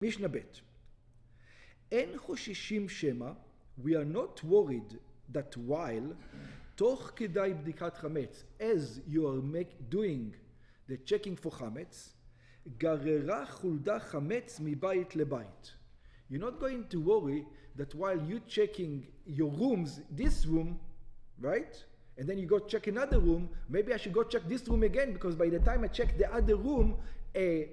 Mishnah Bet. En choshishim shema, we are not worried that while toch kedai bdikat chametz, as you are doing the checking for chametz, garera chulda chametz mibayit lebayit. You're not going to worry that while you're checking your rooms, this room, right? And then you go check another room, maybe I should go check this room again, because by the time I check the other room, a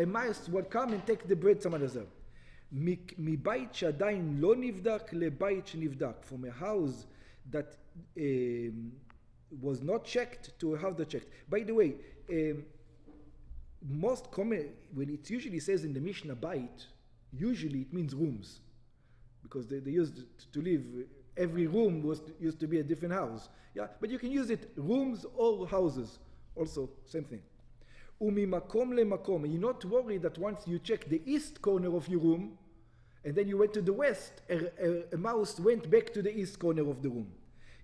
mice will come and take the bread some other time. מבית שעדיין לא נבדק לבית שנבדק. From a house that was not checked to a house that checked. By the way, most common, when it usually says in the Mishnah bait, usually it means rooms. Because they used to live, every room used to be a different house. Yeah, but you can use it rooms or houses. Also, same thing. Umimakom lemakom. You're not worried that once you check the east corner of your room, and then you went to the west, a mouse went back to the east corner of the room.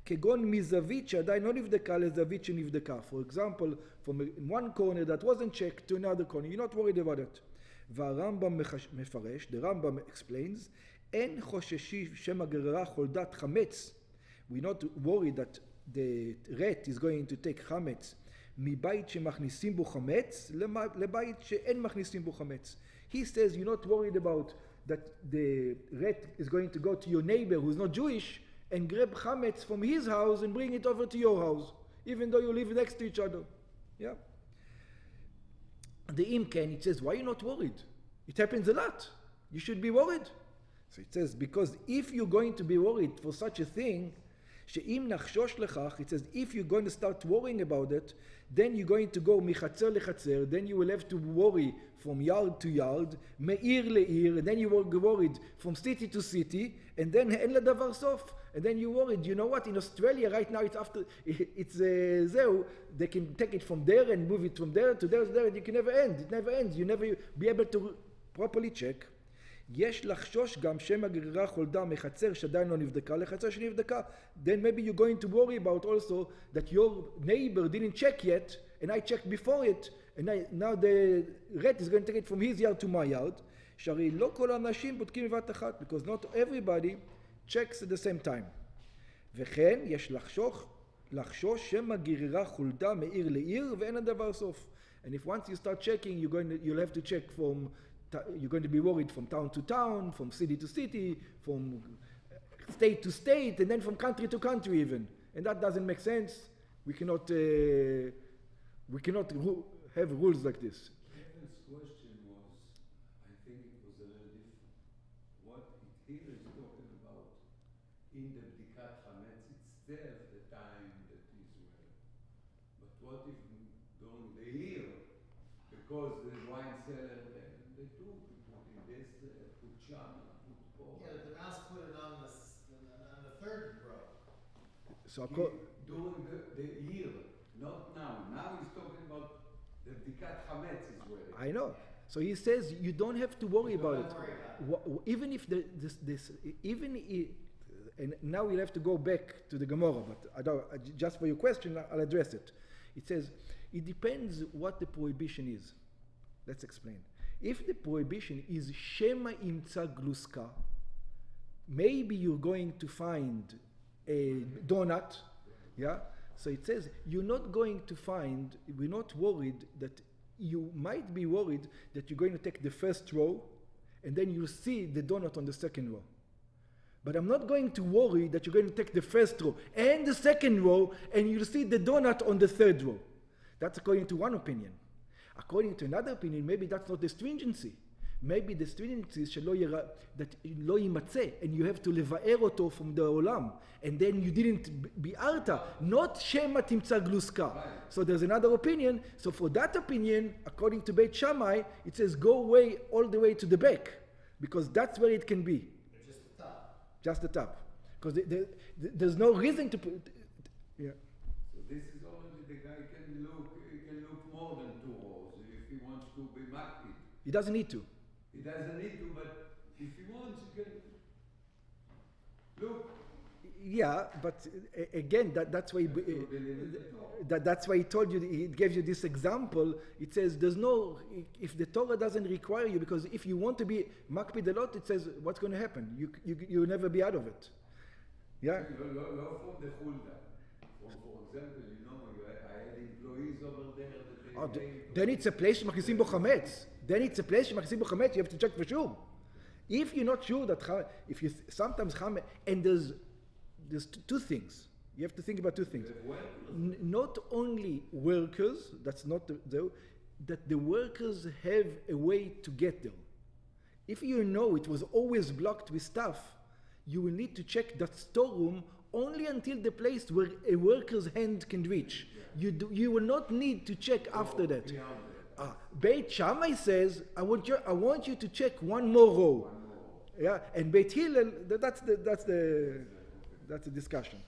כגון מזווית שעדיין לא נבדקה לזווית שנבדקה. For example, from one corner that wasn't checked to another corner. You're not worried about it. והרמב"ם מפרש, the Rambam explains, אין חוששים שמא גררה חולדת חמץ. We're not worried that the rat is going to take חמץ מבית שמכניסים בו חמץ לבית שאין מכניסים בו חמץ. He says you're not worried about that the rat is going to go to your neighbor who's not Jewish and grab chametz from his house and bring it over to your house, even though you live next to each other. Yeah. The Imken, it says, why are you not worried? It happens a lot. You should be worried. So it says, because if you're going to be worried for such a thing, שאם נחשוש לכך, it says, if you're going to start worrying about it, then you're going to go מחצר לחצר, then you will have to worry from yard to yard, מעיר לעיר, and then you will be worried from city to city, and then אין לדבר סוף. And then you're worried, you know what, in Australia right now it's זהו, they can take it from there and move it from there to there to there, and it can never end, it never ends, you never be able to properly check. יש לחשוש גם שמא גררה חולדה מחצר שעדיין לא נבדקה לחצר שנבדקה. Then maybe you're going to worry about also that your neighbor didn't check yet, and I checked before it, and now the rat is going to take it from his yard to my yard. שהרי לא כל האנשים בודקים בבת אחת, because not everybody checks at the same time. וכן יש לחשוש שמא גררה חולדה מעיר לעיר ואין הדבר סוף. And if once you start checking, you'll have to check you're going to be worried from town to town, from city to city, from state to state, and then from country to country even. And that doesn't make sense. We cannot have rules like this. Kevin's question was, I think it was a little different. What here is talking about in the Bdikat Chametz itself, the time that is well. But what if during the year, because the wine cellar, they do put in this, put cham, put pork. Yeah, the mouse put it on the third row. So during the year, not now. Now he's talking about the Bdikat Chametz is where. I know. So he says you don't have to worry about it. Even if and now we'll have to go back to the Gemara, but just for your question, I'll address it. It says it depends what the prohibition is. Let's explain. If the prohibition is Shema imtza gluska, maybe you're going to find a donut, yeah? So it says we're not worried that you might be worried that you're going to take the first row and then you'll see the donut on the second row. But I'm not going to worry that you're going to take the first row and the second row and you'll see the donut on the third row. That's according to one opinion. According to another opinion, maybe that's not the stringency. Maybe the stringency is that lo yimatzeh, and you have to levaer oto from the olam, and then you didn't bi'arta, not shema timtza gluska. So there's another opinion. So for that opinion, according to Beit Shammai, it says go away all the way to the back, because that's where it can be. Just the top. Just the top, because there's no reason to put. Yeah. So this is only the guy can look more than 2 rows if he wants to be makpid. He doesn't need to. He doesn't need to, but if he wants, he can look. Yeah, but again, that's why that's why he told you. He gave you this example. It says there's no, if the Torah doesn't require you, because if you want to be makpid a lot, it says what's going to happen. You'll never be out of it. Yeah. לא from the Hulda. For example, I had employees over there that they Then it's a place שמכניסים בו חמץ. You have to check for sure. If you're not sure that if you sometimes chametz, and there's two things. You have to think about two things. Not only workers, that's not that the workers have a way to get there. If you know it was always blocked with stuff, you will need to check that storeroom only until the place where a worker's hand can reach. You will not need to check after that. Beit Shammai says, I want you to check one more row. Yeah, and Beit Hillel, that's the discussion.